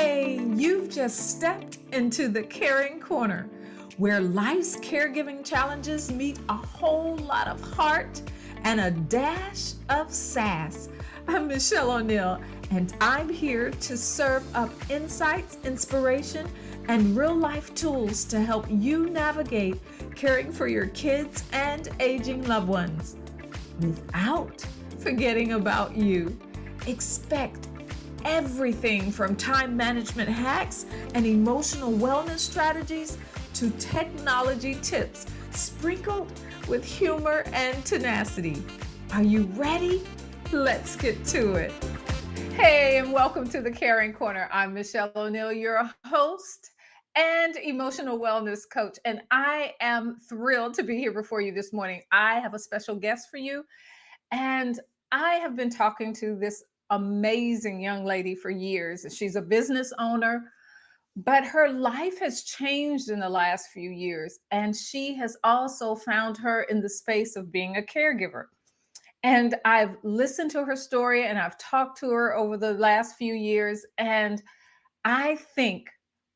Hey, you've just stepped into the Caring Corner, where life's caregiving challenges meet a whole lot of heart and a dash of sass. I'm Mischelle O'Neal, and I'm here to serve up insights, inspiration, and real life tools to help you navigate caring for your kids and aging loved ones without forgetting about you. Expect everything from time management hacks and emotional wellness strategies to technology tips sprinkled with humor and tenacity. Are you ready? Let's get to it. Hey, and welcome to the Caring Corner. I'm Mischelle O'Neal, your host and emotional wellness coach, and I am thrilled to be here before you this morning. I have a special guest for you, and I have been talking to this amazing young lady for years. She's a business owner, but her life has changed in the last few years. And she has also found her in the space of being a caregiver. And I've listened to her story and I've talked to her over the last few years. And I think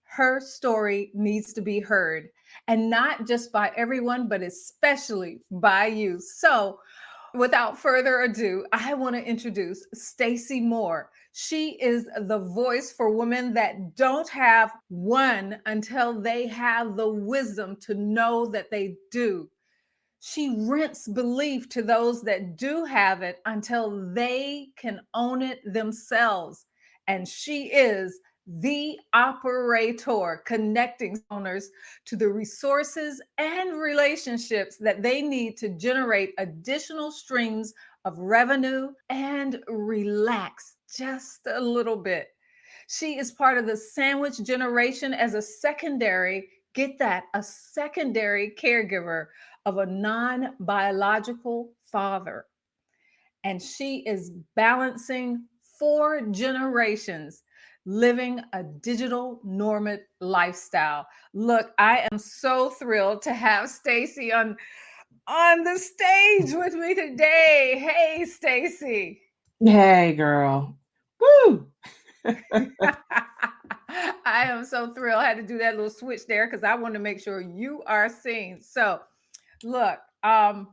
her story needs to be heard, and not just by everyone, but especially by you. So, without further ado, I want to introduce Staci Moore. She is the voice for women that don't have one until they have the wisdom to know that they do. She rents belief to those that do have it until they can own it themselves. And she is the operator, connecting owners to the resources and relationships that they need to generate additional streams of revenue and relax just a little bit. She is part of the sandwich generation as a secondary, get that, a secondary caregiver of a non biological father. And she is balancing 4 generations living a digital nomad lifestyle. Look, I am so thrilled to have Staci on the stage with me today. Hey, Staci. Hey, girl. Woo! I am so thrilled. I had to do that little switch there because I want to make sure you are seen. So, look, I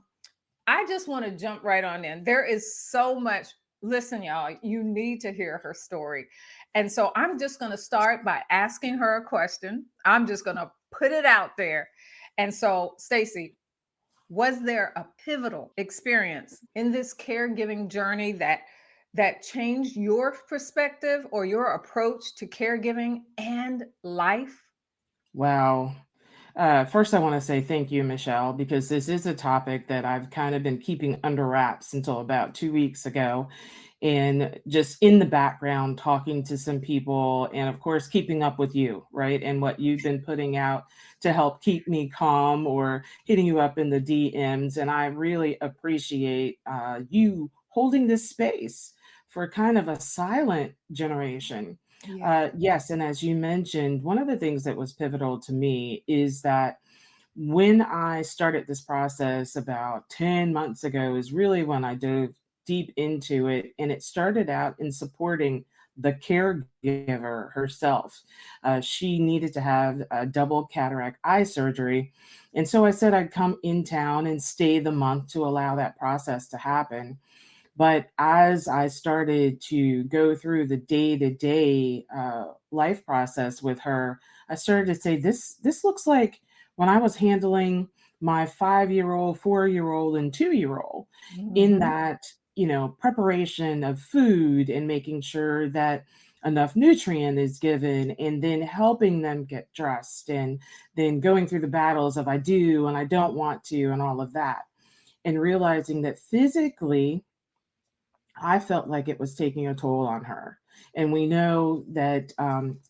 just want to jump right on in. There is so much. Listen, y'all, you need to hear her story. And so I'm just going to start by asking her a question. I'm just going to put it out there. And so, Staci, was there a pivotal experience in this caregiving journey that changed your perspective or your approach to caregiving and life? Wow. First, I want to say thank you, Michelle, because this is a topic that I've kind of been keeping under wraps until about 2 weeks ago. And just in the background, talking to some people, and of course, keeping up with you, right? And what you've been putting out to help keep me calm or hitting you up in the DMs. And I really appreciate you holding this space for kind of a silent generation. Yeah. Yes, and as you mentioned, one of the things that was pivotal to me is that when I started this process about 10 months ago, is really when I dove deep into it. And it started out in supporting the caregiver herself. She needed to have a double cataract eye surgery. And so I said I'd come in town and stay the month to allow that process to happen. But as I started to go through the day-to-day life process with her, I started to say, this looks like when I was handling my 5-year-old, 4-year-old, and 2-year-old, in Mhm. that, preparation of food and making sure that enough nutrient is given, and then helping them get dressed, and then going through the battles of I do and I don't want to and all of that, and realizing that physically I felt like it was taking a toll on her. And we know that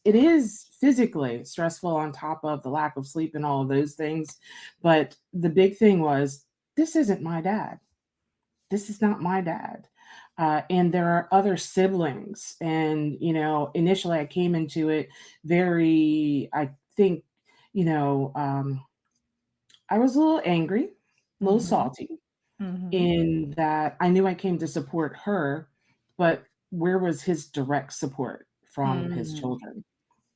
it is physically stressful on top of the lack of sleep and all of those things. But the big thing was, this isn't my dad. This is not my dad. And there are other siblings. And, initially I came into it very, I think, you know, um, I was a little angry, a little Mhm. salty, Mhm. in that I knew I came to support her, but where was his direct support from his Mm. children?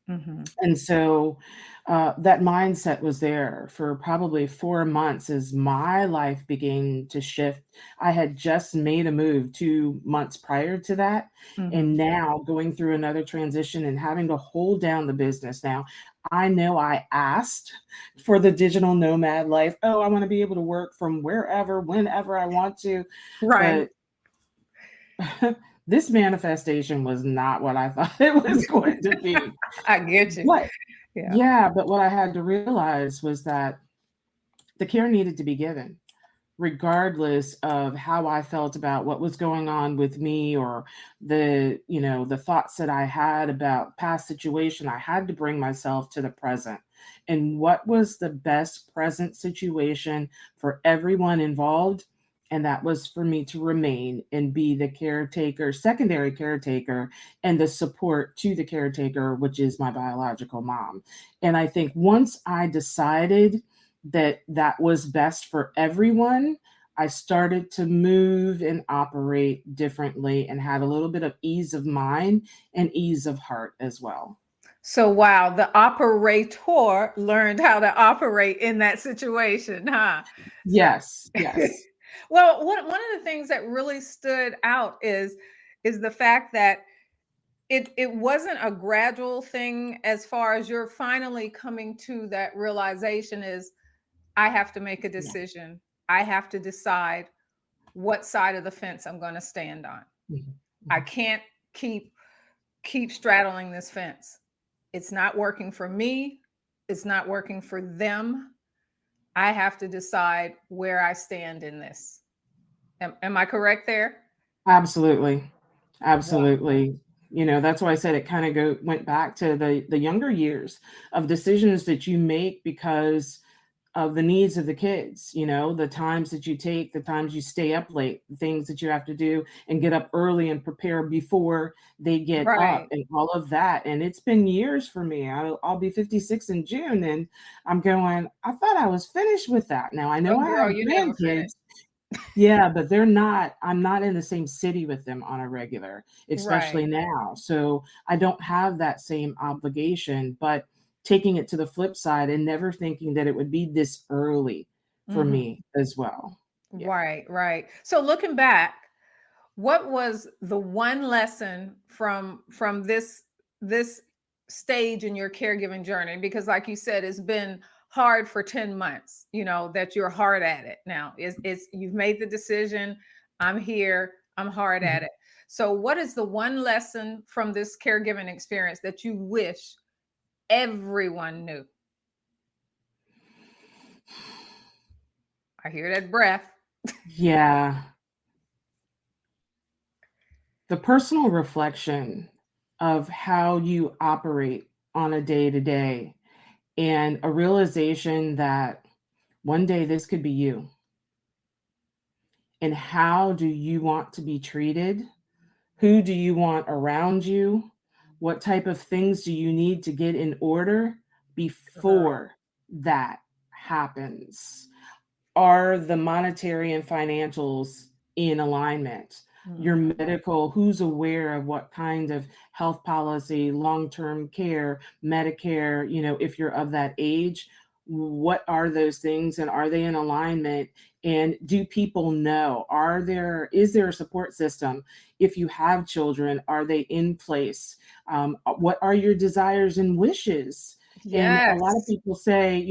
Mm-hmm. And so that mindset was there for probably 4 months as my life began to shift. I had just made a move 2 months prior to that. Mm-hmm. And now going through another transition and having to hold down the business now. I know I asked for the digital nomad life. Oh, I want to be able to work from wherever, whenever I want to. Right. But this manifestation was not what I thought it was going to be. I get you. But Yeah. yeah, but what I had to realize was that the care needed to be given, regardless of how I felt about what was going on with me or the thoughts that I had about past situation. I had to bring myself to the present. And what was the best present situation for everyone involved? And that was for me to remain and be the caretaker, secondary caretaker, and the support to the caretaker, which is my biological mom. And I think once I decided that that was best for everyone, I started to move and operate differently and had a little bit of ease of mind and ease of heart as well. So, wow, the operator learned how to operate in that situation, huh? So, Yes, yes. well, one of the things that really stood out is the fact that it wasn't a gradual thing as far as you're finally coming to that realization is I have to make a Yeah. decision. I have to decide what side of the fence I'm going to stand on. Mhm, I mhm. can't keep straddling this fence. It's not working for me. It's not working for them. I have to decide where I stand in this. Am I correct there? Absolutely. Wow. Absolutely. That's why I said it kind of went back to the younger years of decisions that you make because of the needs of the kids, the times that you take, the times you stay up late, the things that you have to do and get up early and prepare before they get up Right. and all of that. And it's been years for me. I'll be 56 in June and I'm going, I thought I was finished with that. Now I know Oh, I girl, have you never grandkids. finished. Yeah, but I'm not in the same city with them on a regular, especially Right. now. So I don't have that same obligation, but taking it to the flip side and never thinking that it would be this early for Mhm. me as well. Yeah. Right, right. So looking back, what was the one lesson from this stage in your caregiving journey? Because like you said, it's been hard for 10 months, that you're hard at it now. It's you've made the decision, I'm here, I'm hard at Mhm. it. So what is the one lesson from this caregiving experience that you wish everyone knew? I hear that breath. Yeah. The personal reflection of how you operate on a day to day and a realization that one day this could be you. And how do you want to be treated? Who do you want around you? What type of things do you need to get in order Girl. before that happens? Are the monetary and financials in alignment? Your Mhm. medical, who's aware of what kind of health policy, long-term care, Medicare, if you're of that age, what are those things and are they in alignment? And do people know? Is there a support system? If you have children, are they in place? What are your desires and wishes? And a lot of Yes. people say,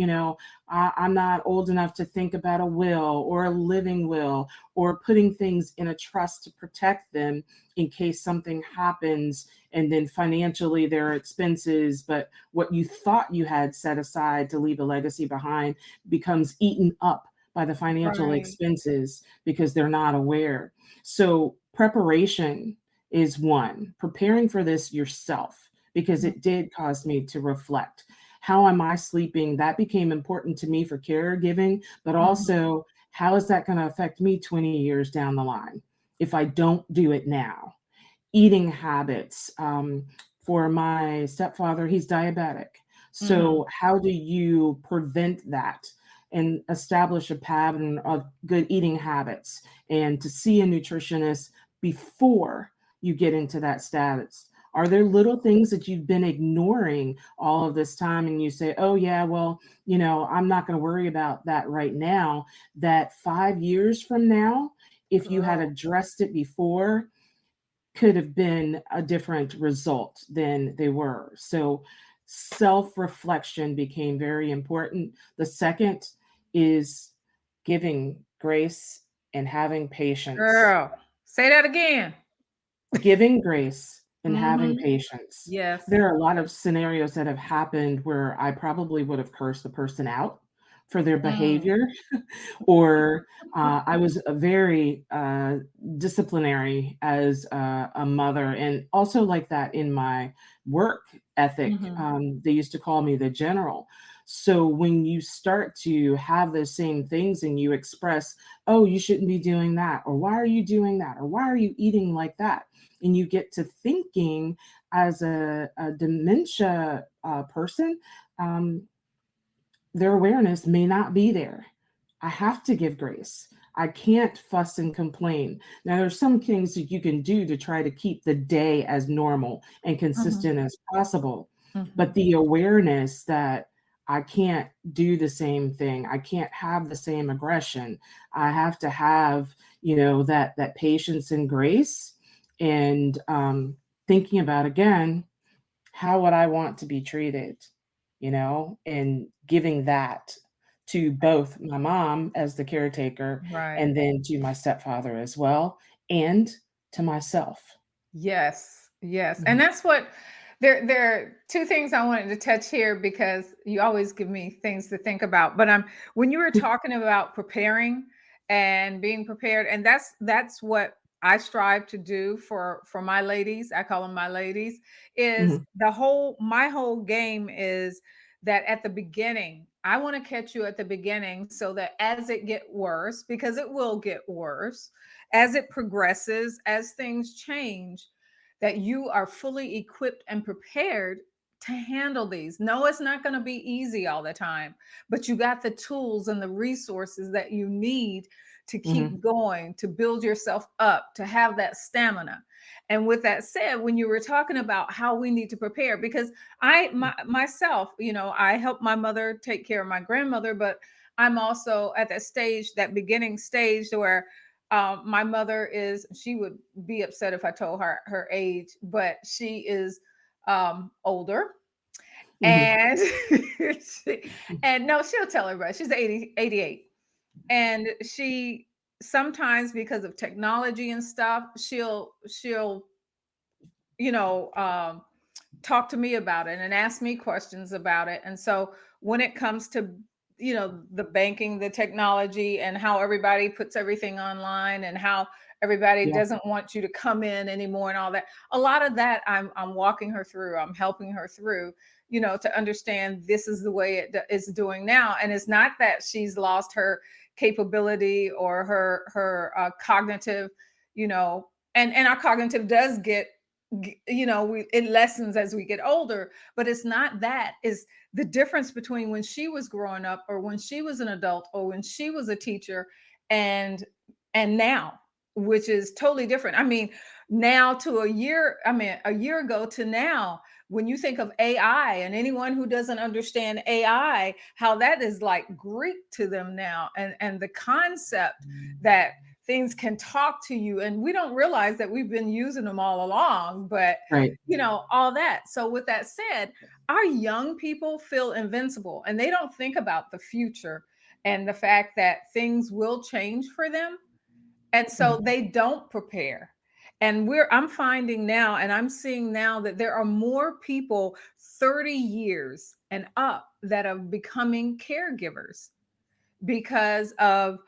I'm not old enough to think about a will or a living will or putting things in a trust to protect them in case something happens and then financially there are expenses, but what you thought you had set aside to leave a legacy behind becomes eaten up by the financial Right. expenses because they're not aware. So preparation is one, preparing for this yourself because it did cause me to reflect. How am I sleeping? That became important to me for caregiving, but Mhm. also how is that going to affect me 20 years down the line if I don't do it now? Eating habits. For my stepfather, he's diabetic. Mhm. So, how do you prevent that and establish a pattern of good eating habits and to see a nutritionist before you get into that status? Are there little things that you've been ignoring all of this time and you say, oh, yeah, well, I'm not going to worry about that right now, that 5 years from now, if you had Girl. addressed it before, could have been a different result than they were. So self-reflection became very important. The second is giving grace and having patience. Girl. Say that again. Giving grace and having Mm-hmm. patience. Yes. There are a lot of scenarios that have happened where I probably would have cursed the person out for their Mm. behavior, or I was a very disciplinary as a mother, and also like that in my work ethic. Mm-hmm. They used to call me the general. So when you start to have those same things and you express, oh, you shouldn't be doing that, or why are you doing that, or why are you eating like that? And you get to thinking as a dementia person, um, their awareness may not be there. I have to give grace. I can't fuss and complain. Now, there's some things that you can do to try to keep the day as normal and Mm-hmm. consistent as possible. Mm-hmm. But the awareness that I can't do the same thing, I can't have the same aggression. I have to have, that patience and grace, and thinking about again, how would I want to be treated, and giving that to both my mom as the caretaker Right. and then to my stepfather as well, and to myself. Yes, yes. And Mhm, that's what there are two things I wanted to touch here because you always give me things to think about. But when you were talking about preparing and being prepared, and that's what I strive to do for my ladies. I call them my ladies, is mhm, my whole game is that at the beginning, I want to catch you at the beginning so that as it get worse, because it will get worse, as it progresses, as things change, that you are fully equipped and prepared to handle these. No, it's not going to be easy all the time, but you got the tools and the resources that you need to keep mhm, going, to build yourself up, to have that stamina. And with that said, when you were talking about how we need to prepare, because myself, I helped my mother take care of my grandmother, but I'm also at that stage, that beginning stage where my mother she would be upset if I told her age, but she is older. mhm, And and no, she'll tell everybody she's 88. And she sometimes, because of technology and stuff, she'll you know um talk to me about it and ask me questions about it. And so when it comes to the banking, the technology, and how everybody puts everything online, and how everybody yeah, doesn't want you to come in anymore and all that, a lot of that I'm walking her through. I'm helping her through, to understand this is the way is doing now. And it's not that she's lost her capability or her cognitive, and our cognitive does get it lessens as we get older, but it's not that. Is the difference between when she was growing up, or when she was an adult, or when she was a teacher, and now, which is totally different. I mean, now to a year ago to now, when you think of AI, and anyone who doesn't understand AI, how that is like Greek to them now, and the concept that things can talk to you, and we don't realize that we've been using them all along, but right. all that. So with that said, our young people feel invincible, and they don't think about the future and the fact that things will change for them, and so Mhm, they don't prepare. And I'm finding now, and I'm seeing now, that there are more people 30 years and up that are becoming caregivers because of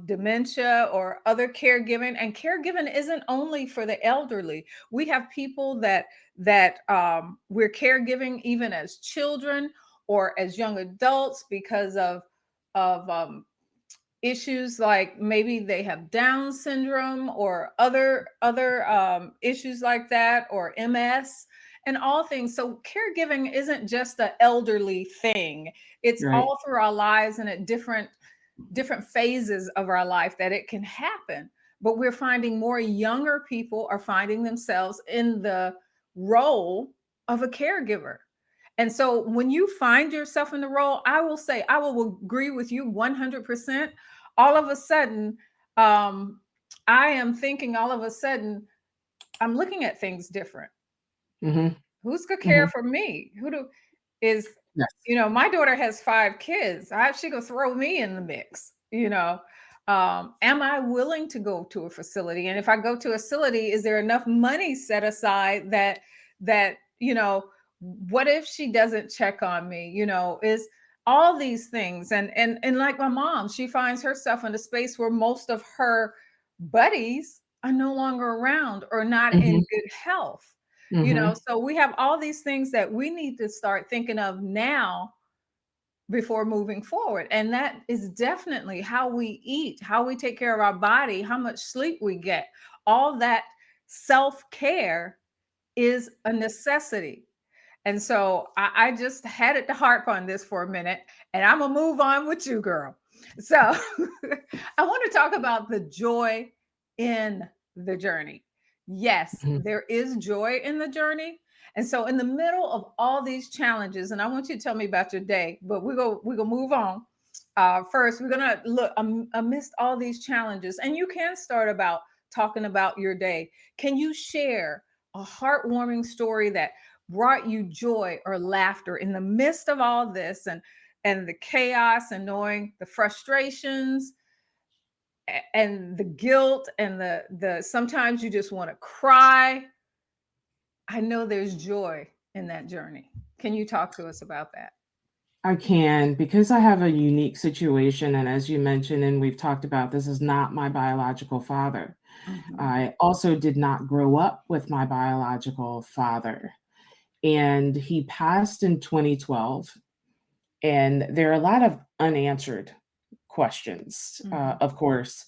dementia or other caregiving. And caregiving isn't only for the elderly. We have people that we're caregiving even as children or as young adults because of issues, like maybe they have Down syndrome or other issues like that, or MS, and all things. So caregiving isn't just an elderly thing. It's right. all through our lives, and at different phases of our life that it can happen. But we're finding more younger people are finding themselves in the role of a caregiver. And so when you find yourself in the role, I will say, I will agree with you 100%. All of a sudden, um, I am thinking all of a sudden, I'm looking at things different. Hmm. Who's gonna care Hmm. for me? Who do is Yes. my daughter has 5 kids. She gonna throw me in the mix. Am I willing to go to a facility? And if I go to a facility, is there enough money set aside that what if she doesn't check on me? Is all these things. And like my mom, she finds herself in a space where most of her buddies are no longer around or not in Hmm. good health. Hmm. So we have all these things that we need to start thinking of now before moving forward. And that is definitely how we eat, how we take care of our body, how much sleep we get. All that self care is a necessity. And so I just had it to harp on this for a minute, and I'm gonna move on with you, girl. So I want to talk about the joy in the journey. Yes, Hmm. there is joy in the journey. And so in the middle of all these challenges, and I want you to tell me about your day, but we go move on. First, we're gonna look amidst all these challenges, and you can start about talking about your day. Can you share a heartwarming story that brought you joy or laughter in the midst of all this and the chaos and knowing the frustrations and the guilt and the sometimes you just want to cry. I know there's joy in that journey. Can you talk to us about that? I can, because I have a unique situation. And as you mentioned, and we've talked about, this is not my biological father. Mhm. I also did not grow up with my biological father. And he passed in 2012. And there are a lot of unanswered questions, Mhm. of course.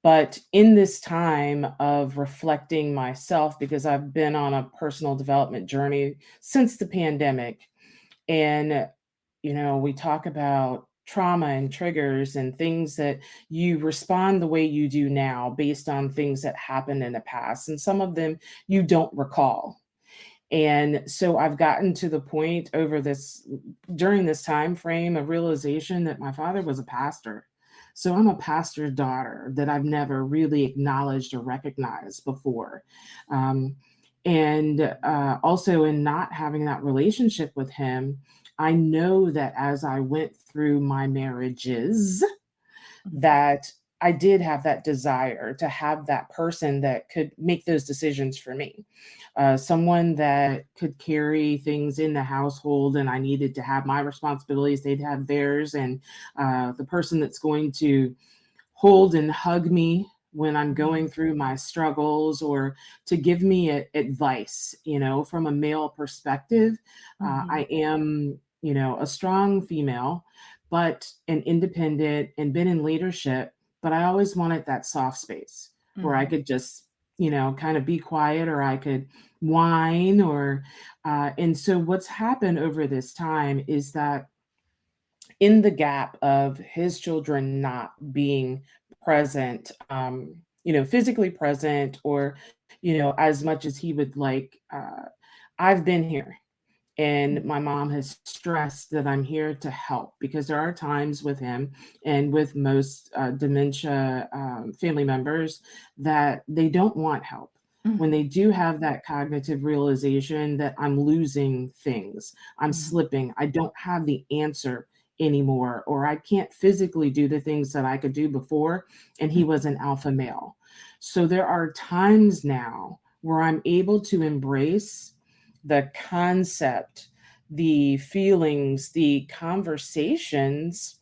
But in this time of reflecting myself, because I've been on a personal development journey since the pandemic, and we talk about trauma and triggers and things that you respond the way you do now based on things that happened in the past. And some of them you don't recall. And so I've gotten to the point during this time frame of realization that my father was a pastor. So I'm a pastor's daughter that I've never really acknowledged or recognized before. Um, and also, in not having that relationship with him, I know that as I went through my marriages, Mhm. that I did have that desire to have that person that could make those decisions for me. Someone that could carry things in the household, and I needed to have my responsibilities, they'd have theirs, and the person that's going to hold and hug me when I'm Mhm. going through my struggles, or to give me advice, from a male perspective. Mhm. I am, a strong female, but an independent and been in leadership, but I always wanted that soft space where I Mhm. could just, kind of be quiet, or I could whine, and so what's happened over this time is that in the gap of his children not being present, physically present, or, as much as he would like, I've been here. And my mom has stressed that I'm here to help, because there are times with him and with most dementia family members that they don't want help. When Mhm. they do have that cognitive realization that I'm losing things, I'm Mhm. slipping, I don't have the answer anymore, or I can't physically do the things that I could do before, and he was an alpha male. So there are times now where I'm able to embrace the concept, the feelings, the conversations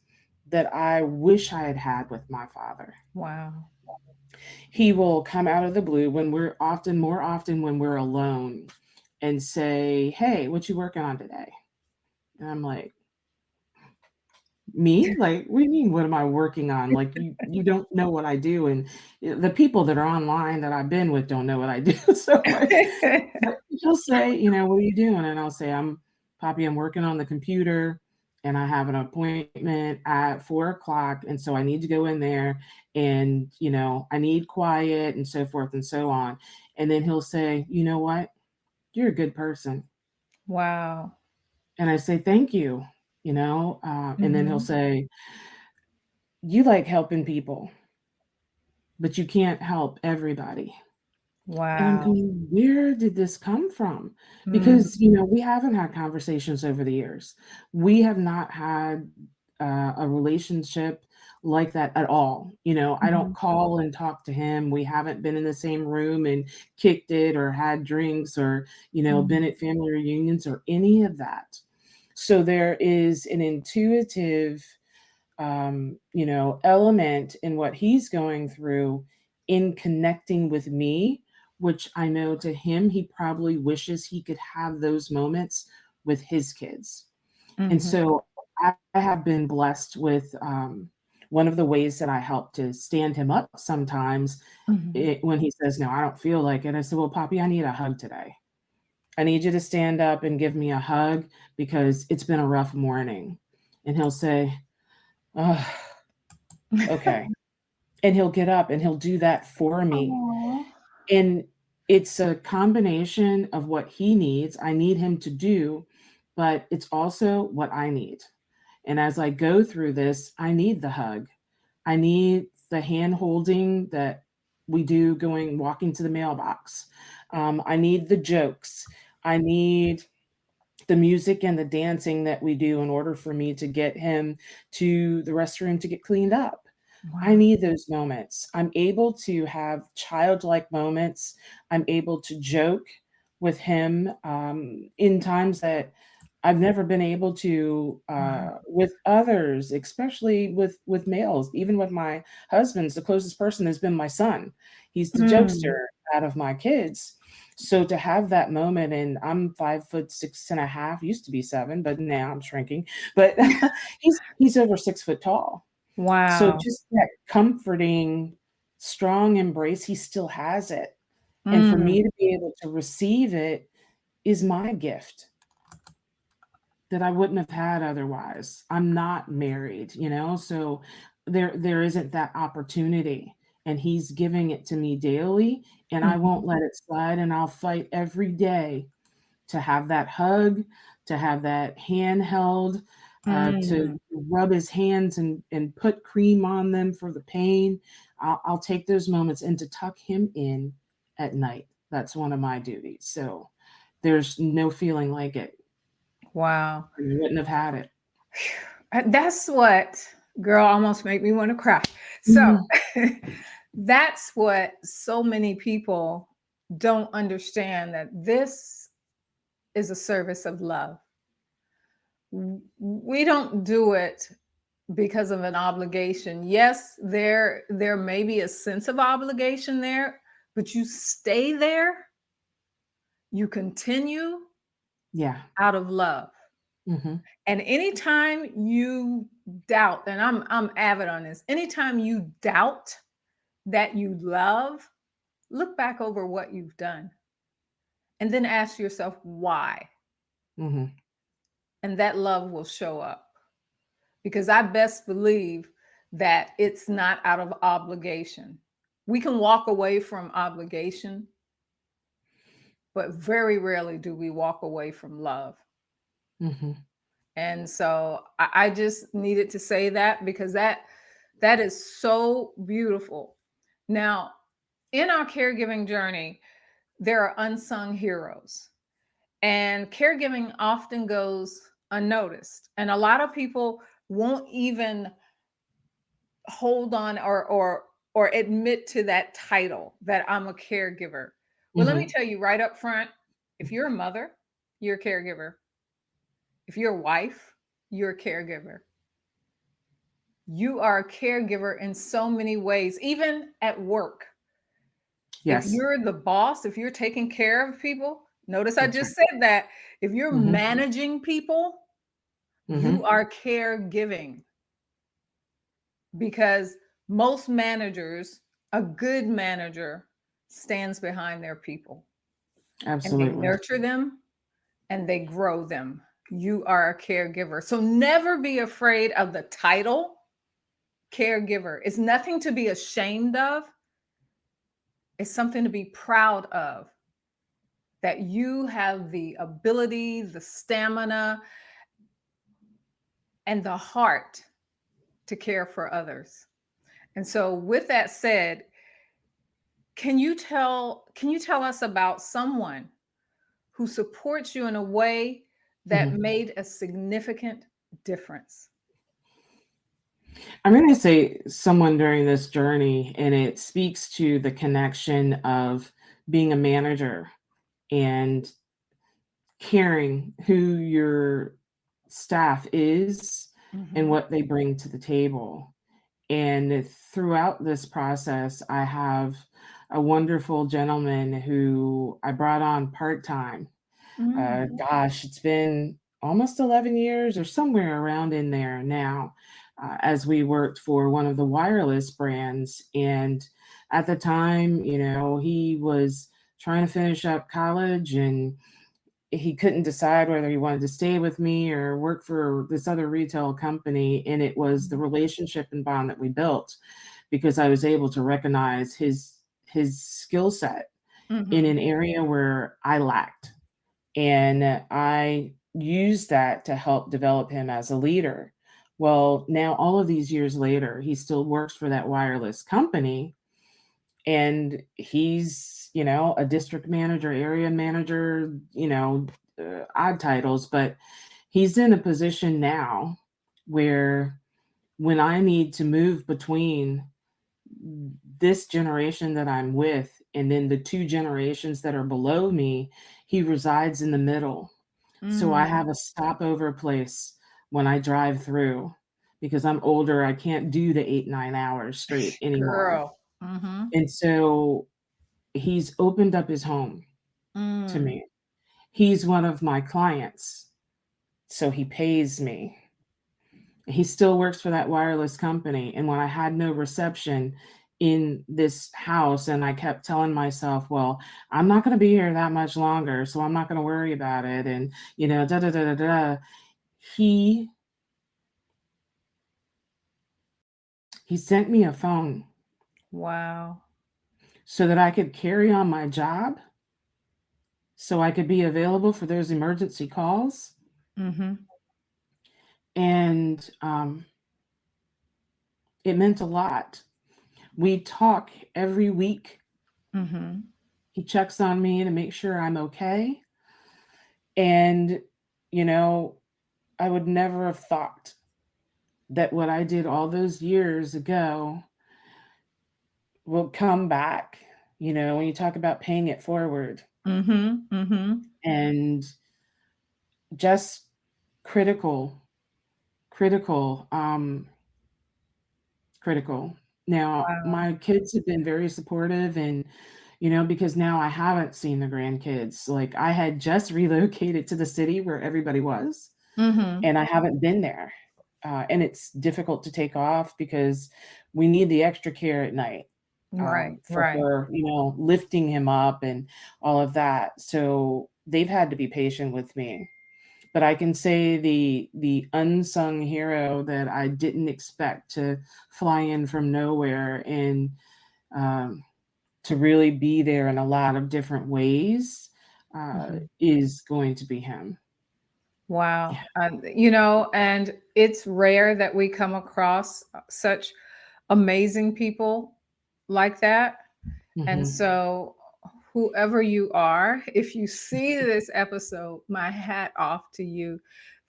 that I wish I had had with my father. Wow. He will come out of the blue when more often when we're alone, and say, "Hey, what you working on today?" And I'm like, "Me? Like, what do you mean, what am I working on? Like, you don't know what I do, and the people that are online that I've been with don't know what I do." So, but he'll say, "What are you doing?" And I'll say, Poppy, I'm working on the computer, and I have an appointment at 4 o'clock. And so I need to go in there, and, I need quiet, and so forth and so on." And then he'll say, "You know what? You're a good person. Wow. And I say, thank you, and then he'll Mm-hmm. say, you like helping people, but you can't help everybody. And I'm Wow. going, where did this come from? Mm-hmm. Because, we haven't had conversations over the years. We have not had a relationship like that at all. I don't call and talk to him. We haven't been in the same room and kicked it or had drinks or, been Mm-hmm. at family reunions or any of that. So there is an intuitive element in what he's going through in connecting with me, which I know to him, he probably wishes he could have those moments with his kids. And Mm-hmm. so I have been blessed with one of the ways that I help to stand him up sometimes Mm-hmm. when he says, no, I don't feel like it. I said, well, Poppy, I need a hug today. I need you to stand up and give me a hug because it's been a rough morning. And he'll say, oh, okay. And he'll get up and he'll do that for me. Oh. And it's a combination of what he needs, I need him to do, but it's also what I need. And as I go through this, I need the hug. I need the hand holding that we do walking to the mailbox. I need the jokes. I need the music and the dancing that we do in order for me to get him to the restroom to get cleaned up. I Wow. need those moments. I'm able to have childlike moments. I'm able to joke with him in times that I've never been able to Wow. with others, especially with males. Even with my husband's, the closest person has been my son. He's the Mm. jokester out of my kids. So to have that moment, and I'm 5'6.5", used to be 7, but now I'm shrinking. But he's over 6 foot tall. So Wow. just that comforting, strong embrace, he still has it. And for Mm. me to be able to receive it is my gift that I wouldn't have had otherwise. I'm not married, so there isn't that opportunity. And he's giving it to me daily, and I Mhm. won't let it slide, and I'll fight every day to have that hug, to have that hand held, to Mm. rub his hands and put cream on them for the pain. I'll take those moments and to tuck him in at night. That's one of my duties. So there's no feeling like it. Wow. You wouldn't have had it. That's what, girl, almost make me want to cry. So Mhm. that's what so many people don't understand, that this is a service of love. We don't do it because of an obligation. Yes, there may be a sense of obligation there, but you stay there, you continue Yeah. out of love. Mhm. And anytime you doubt, and I'm avid on this, anytime you doubt that you love, look back over what you've done and then ask yourself why. Mhm. And that love will show up. Because I best believe that it's not out of obligation. We can walk away from obligation, but very rarely do we walk away from love. Mhm. And so I just needed to say that, because that is so beautiful. Now, in our caregiving journey, there are unsung heroes, and caregiving often goes unnoticed. And a lot of people won't even hold on or admit to that title, that I'm a caregiver. Well, let me Mhm. tell you right up front, if you're a mother, you're a caregiver. If you're a wife, you're a caregiver. You are a caregiver in so many ways, even at work. If Yes. you're the boss, if you're taking care of people, notice I That's right. just said that. If you're Mhm. managing people, you Mhm. are caregiving, because most managers, a good manager, stands behind their people and they Absolutely. nurture them and they grow them. You are a caregiver. So never be afraid of the title caregiver. It's nothing to be ashamed of, it's something to be proud of, that you have the ability, the stamina, and the heart to care for others. And so with that said, can you tell us about someone who supports you in a way that Mhm. made a significant difference? I'm going to say someone during this journey, and it speaks to the connection of being a manager and caring who your staff is and Mhm. what they bring to the table. And throughout this process, I have a wonderful gentleman who I brought on part time. Mm. Gosh, it's been almost 11 years or somewhere around in there now, as we worked for one of the wireless brands. And at the time, he was trying to finish up college and he couldn't decide whether he wanted to stay with me or work for this other retail company. And it was the relationship and bond that we built because I was able to recognize his skill set in Mhm. an area where I lacked. And I used that to help develop him as a leader. Well, now all of these years later, he still works for that wireless company and he's, a district manager, area manager, odd titles, but he's in a position now where when I need to move between this generation that I'm with and then the two generations that are below me, he resides in the middle. So I Mm. have a stopover place when I drive through because I'm older. I can't do the 8, 9 hours straight anymore. Girl. Mhm. And so he's opened up his home to Mm. me. He's one of my clients, so he pays me. He still works for that wireless company. And when I had no reception in this house, and I kept telling myself, well, I'm not going to be here that much longer, so I'm not going to worry about it. And, da da da da da. He he sent me a phone Wow. so that I could carry on my job, so I could be available for those emergency calls. Mhm. And it meant a lot. We talk every week. Mhm. He checks on me to make sure I'm okay. And, you know, I would never have thought that what I did all those years ago will come back. When you talk about paying it forward Mhm. Mhm. and just critical, critical, critical. Now, Wow. my kids have been very supportive and because now I haven't seen the grandkids. Like I had just relocated to the city where everybody was, Mhm. and I haven't been there. And it's difficult to take off because we need the extra care at night Right. for Right. her, lifting him up and all of that. So they've had to be patient with me. But I can say the unsung hero that I didn't expect to fly in from nowhere and um, to really be there in a lot of different ways Mhm. is going to be him. Wow. Yeah. And it's rare that we come across such amazing people like that. And Hmm. so, whoever you are, if you see this episode, my hat off to you.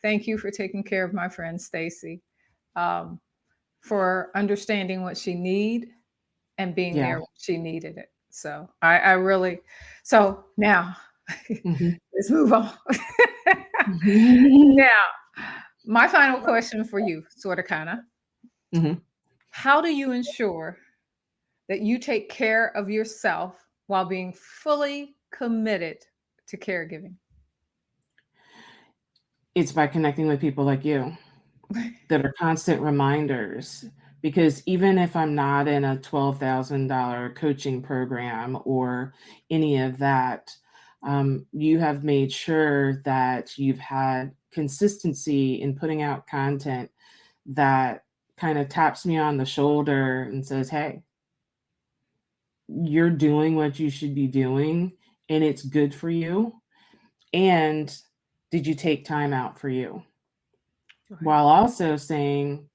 Thank you for taking care of my friend Stacy, um, for understanding what she need and being Yeah. there when she needed it. So I really. So now, Hmm. let's move on. Hmm. Now, my final question for you, sort of, kind of, how do you ensure that you take care of yourself while being fully committed to caregiving? It's by connecting with people like you that are constant reminders. Because even if I'm not in a $12,000 coaching program or any of that, you have made sure that you've had consistency in putting out content that kind of taps me on the shoulder and says, hey, you're doing what you should be doing and it's good for you? And did you take time out for you? Right. While also saying,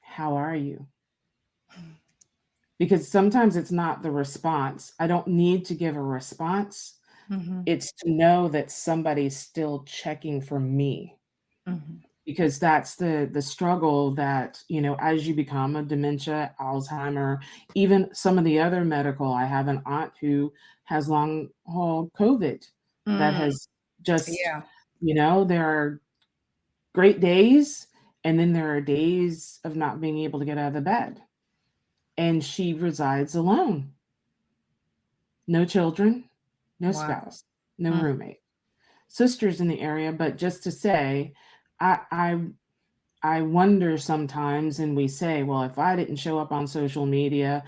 how are you? Because sometimes it's not the response. I don't need to give a response. Mm-hmm. It's to know that somebody's still checking for me, Mm-hmm. because that's the struggle that, as you become a dementia, Alzheimer, even some of the other medical. I have an aunt who has long haul COVID that Mm. has just, Yeah. there are great days, and then there are days of not being able to get out of the bed. And she resides alone. No children, no Wow. spouse, no Mm. roommate. Sisters in the area, but just to say, I I I wonder sometimes, and we say, well, if I didn't show up on social media,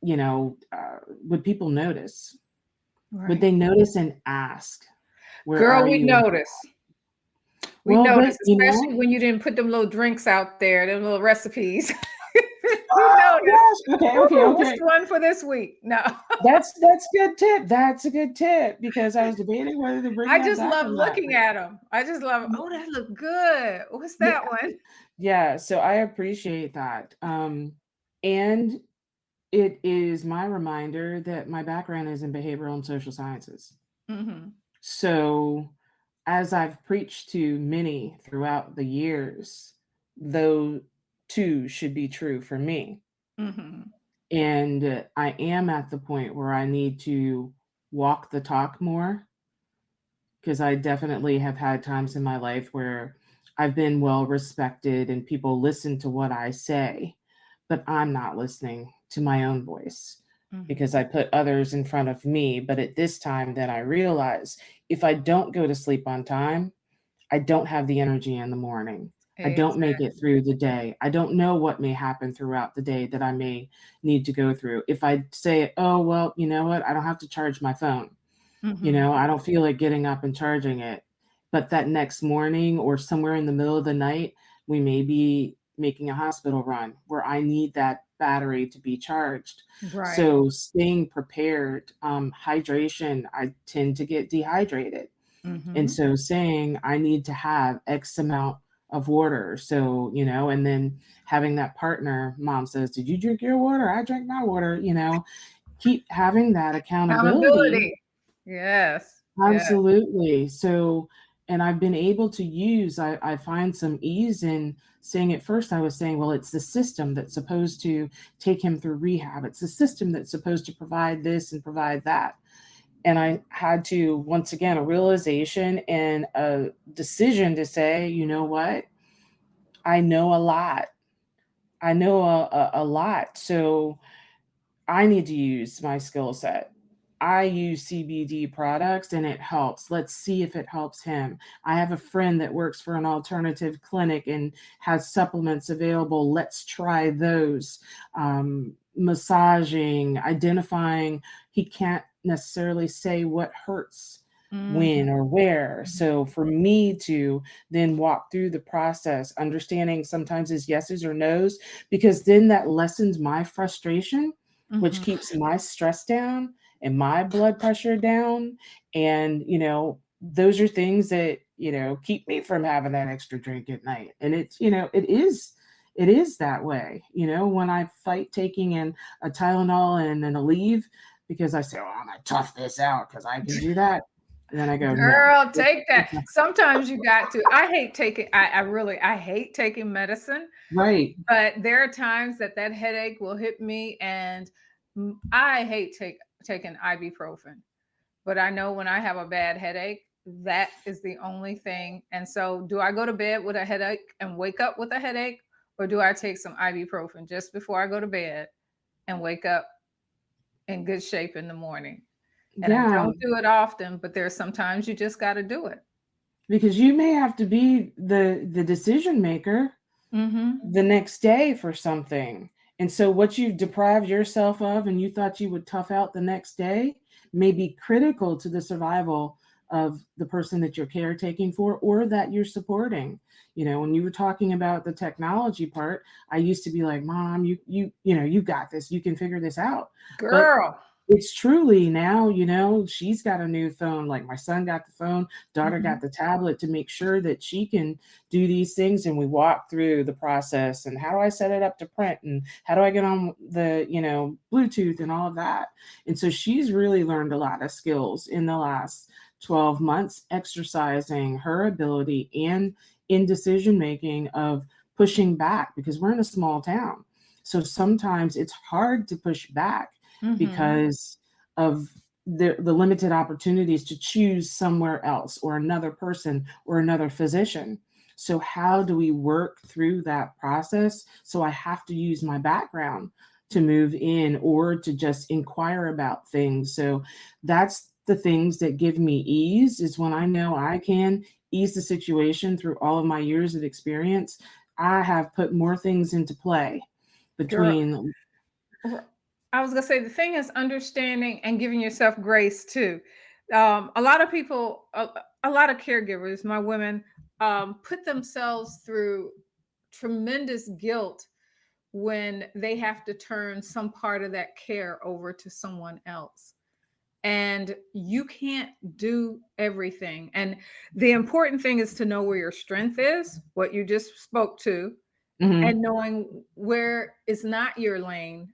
would people notice? Would Right. they notice and ask, where Girl, are we you? notice. We Well, but notice, especially when you didn't put them little drinks out there, them little recipes. We oh notice. gosh, okay, okay, Ooh, what's okay. the one for this week? No. That's a good tip. That's a good tip, because I was debating whether to bring I that just back or love not. looking at them. I just love, oh, that look good. What's Yeah, that one? yeah. So I appreciate that. And it is my reminder that my background is in behavioral and social sciences. Mm-hmm. So, as I've preached to many throughout the years, though too should be true for me. Mm-hmm. And I am at the point where I need to walk the talk more, because I definitely have had times in my life where I've been well respected and people listen to what I say, but I'm not listening to my own voice Mm-hmm. because I put others in front of me. But at this time, then I realize, if I don't go to sleep on time, I don't have the energy in the morning. I don't make it Exactly. through the day. I don't know what may happen throughout the day that I may need to go through. If I say, oh, well, you know what? I don't have to charge my phone. Mm-hmm. I don't feel like getting up and charging it. But that next morning or somewhere in the middle of the night, we may be making a hospital run where I need that battery to be charged. Right. So staying prepared, hydration, I tend to get dehydrated. And Mm-hmm. so saying I need to have X amount of water. So, and then having that partner, mom says, did you drink your water? I drank my water, keep having that accountability. Accountability. Yes. Yes. Absolutely. So, and I've been able to use, I find some ease in saying. At first I was saying, well, it's the system that's supposed to take him through rehab. It's the system that's supposed to provide this and provide that. And I had to, once again, a realization and a decision to say, you know what? I know a lot. I know a lot. So I need to use my skill set. I use CBD products and it helps. Let's see if it helps him. I have a friend that works for an alternative clinic and has supplements available. Let's try those. Massaging, identifying. He can't necessarily say what hurts when Mm-hmm. or where. So for me to then walk through the process, understanding sometimes is yeses or nos, because then that lessens my frustration, which Mm-hmm. keeps my stress down and my blood pressure down. And, those are things that, keep me from having that extra drink at night. And it's, it is that way. When I fight taking in a Tylenol and then a Aleve, because I say, oh, I'm going to tough this out because I can do that. And then I go, no. Girl, take that. Sometimes you got to. I hate taking, I really, I hate taking medicine, Right. but there are times that that headache will hit me, and I hate taking ibuprofen. But I know when I have a bad headache, that is the only thing. And so, do I go to bed with a headache and wake up with a headache, or do I take some ibuprofen just before I go to bed and wake up in good shape in the morning? And I Yeah. don't do it often, but there's sometimes you just got to do it. Because you may have to be the decision maker Mm-hmm. the next day for something. And so what you've deprived yourself of and you thought you would tough out the next day may be critical to the survival of the person that you're caretaking for or that you're supporting. When you were talking about the technology part, I used to be like, Mom, you got this, you can figure this out. But Girl. it's truly now, she's got a new phone. Like my son got the phone, daughter Mhm. got the tablet to make sure that she can do these things. And we walk through the process and how do I set it up to print and how do I get on the, Bluetooth and all of that. And so she's really learned a lot of skills in the last 12 months, exercising her ability and in decision making of pushing back because we're in a small town. So sometimes it's hard to push back Mhm. because of the limited opportunities to choose somewhere else or another person or another physician. So how do we work through that process? So I have to use my background to move in or to just inquire about things. So that's the things that give me ease is when I know I can ease the situation through all of my years of experience. I have put more things into play Girl, between. I was gonna say the thing is understanding and giving yourself grace too. A lot of people, a lot of caregivers, my women, put themselves through tremendous guilt when they have to turn some part of that care over to someone else. And you can't do everything. And the important thing is to know where your strength is, what you just spoke to, Mhm. and knowing where is not your lane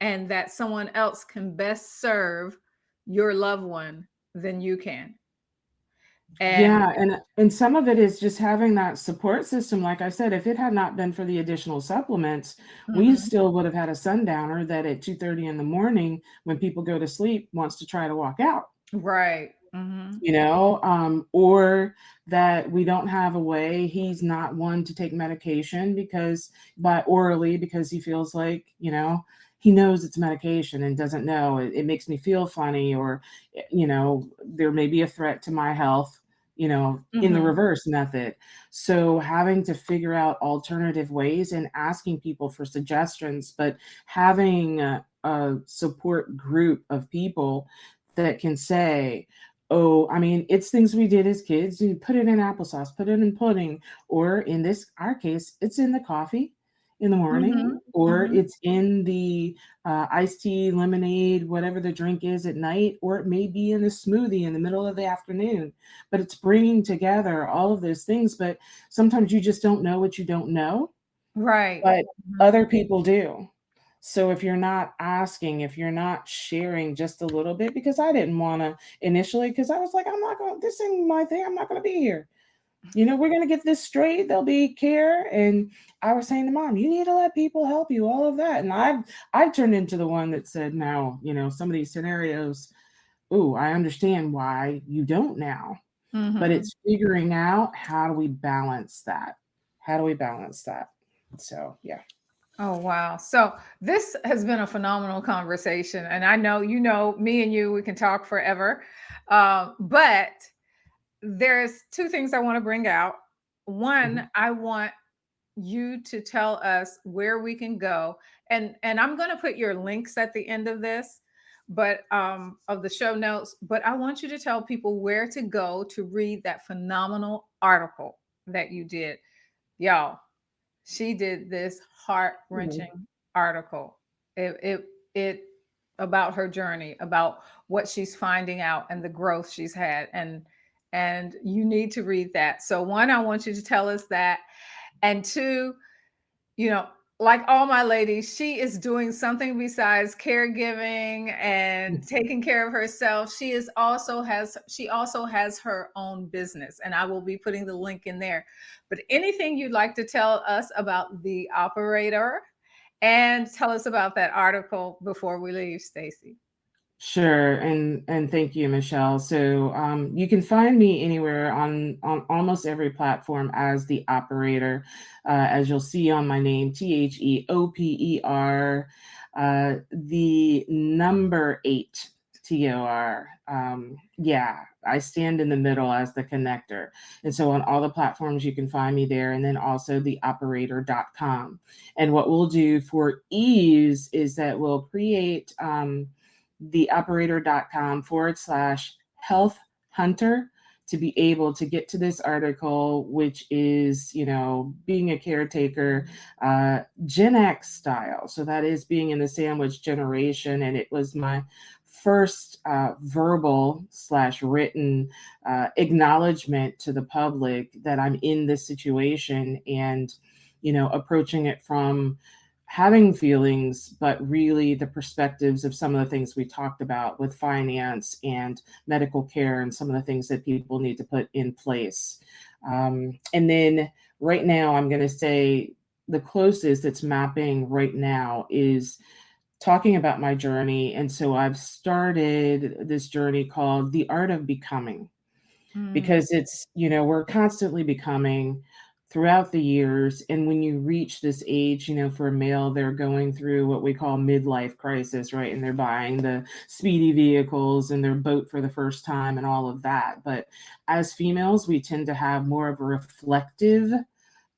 and that someone else can best serve your loved one than you can. And Yeah, and some of it is just having that support system. Like I said, if it had not been for the additional supplements, we mhm, still would have had a sundowner that at 2:30 in the morning when people go to sleep wants to try to walk out. right. Mhm. Or that we don't have a way. He's not one to take medication because by orally because he feels like, he knows it's medication and doesn't know it makes me feel funny or, there may be a threat to my health, in the Mhm. reverse method. So having to figure out alternative ways and asking people for suggestions, but having a support group of people that can say, oh, I mean, it's things we did as kids. You put it in applesauce, put it in pudding, or in this our case, it's in the coffee in the morning, Mhm. or Mhm. it's in the iced tea, lemonade, whatever the drink is at night, or it may be in the smoothie in the middle of the afternoon. But it's bringing together all of those things. But sometimes you just don't know what you don't know, Right. but Mhm. other people do. So if you're not asking, if you're not sharing just a little bit, because I didn't want to initially, because I was like, I'm not going, this ain't my thing. I'm not going to be here. We're going to get this straight. There'll be care. And I was saying to mom, you need to let people help you, all of that. And I've turned into the one that said, no, some of these scenarios, ooh, I understand why you don't now, but Mhm. it's figuring out how do we balance that? How do we balance that? So, yeah. Oh, wow. So this has been a phenomenal conversation. And I know, me and you, we can talk forever. But there's two things I want to bring out. Mhm. One, I want you to tell us where we can go. And I'm going to put your links at the end of this, but of the show notes, but I want you to tell people where to go to read that phenomenal article that you did. Y'all, she did this Mhm. heart-wrenching article. It about her journey, about what she's finding out and the growth she's had, and you need to read that. So one, I want you to tell us that, and two, you know, like all my ladies, she is doing something besides caregiving and taking care of herself. She also has her own business, and I will be putting the link in there. But anything you'd like to tell us about the operator and tell us about that article before we leave, Staci. Sure, and thank you, Michelle. So you can find me anywhere on almost every platform as the operator, as you'll see on my name, TheOper, the number 8 TOR. Yeah, I stand in the middle as the connector, and so on all the platforms you can find me there, and then also theoperator.com. And what we'll do for ease is that we'll create. Theoperator.com/health hunter to be able to get to this article, which is, being a caretaker, Gen X style. So that is being in the sandwich generation. And it was my first verbal / written acknowledgement to the public that I'm in this situation, and approaching it from having feelings, but really the perspectives of some of the things we talked about with finance and medical care and some of the things that people need to put in place. And then right now, I'm going to say the closest it's mapping right now is talking about my journey. And so I've started this journey called The Art of Becoming, because it's, we're constantly becoming throughout the years. And when you reach this age, for a male, they're going through what we call midlife crisis, right? And they're buying the speedy vehicles and their boat for the first time and all of that. But as females, we tend to have more of a reflective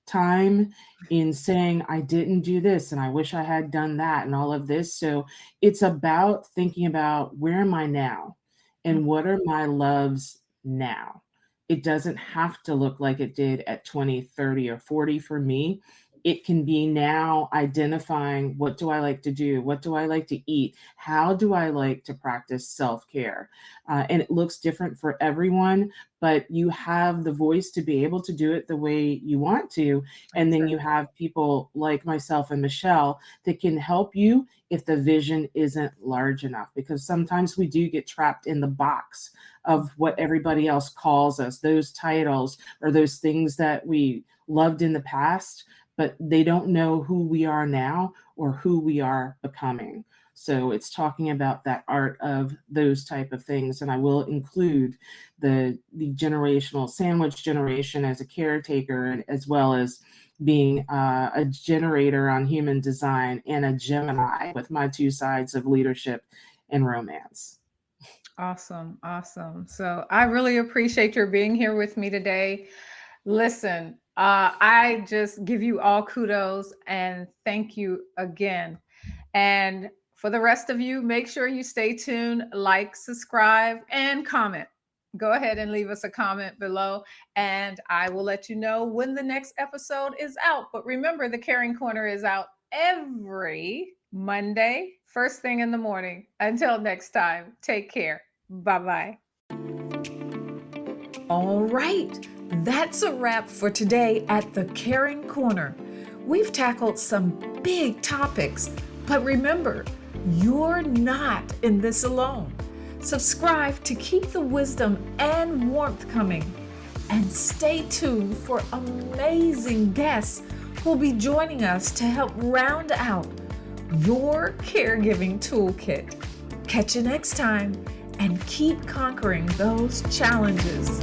time in saying, I didn't do this and I wish I had done that and all of this. So it's about thinking about, where am I now and what are my loves now? It doesn't have to look like it did at 20, 30, or 40 for me. It can be now identifying, what do I like to do? What do I like to eat? How do I like to practice self-care? And it looks different for everyone, but you have the voice to be able to do it the way you want to. And then you have people like myself and Mischelle that can help you if the vision isn't large enough, because sometimes we do get trapped in the box of what everybody else calls us, those titles or those things that we loved in the past, but they don't know who we are now or who we are becoming. So it's talking about that art of those type of things. And I will include the generational sandwich generation as a caretaker, and as well as being a generator on human design and a Gemini with my two sides of leadership and romance. Awesome. Awesome. So I really appreciate your being here with me today. Listen, I just give you all kudos and thank you again. And for the rest of you, make sure you stay tuned, like, subscribe, and comment. Go ahead and leave us a comment below, and I will let you know when the next episode is out. But remember, the Caring Corner is out every Monday, first thing in the morning. Until next time, take care. Bye bye. All right, that's a wrap for today at the Caring Corner. We've tackled some big topics, but remember, you're not in this alone. Subscribe to keep the wisdom and warmth coming, and stay tuned for amazing guests who'll be joining us to help round out your caregiving toolkit. Catch you next time, and keep conquering those challenges.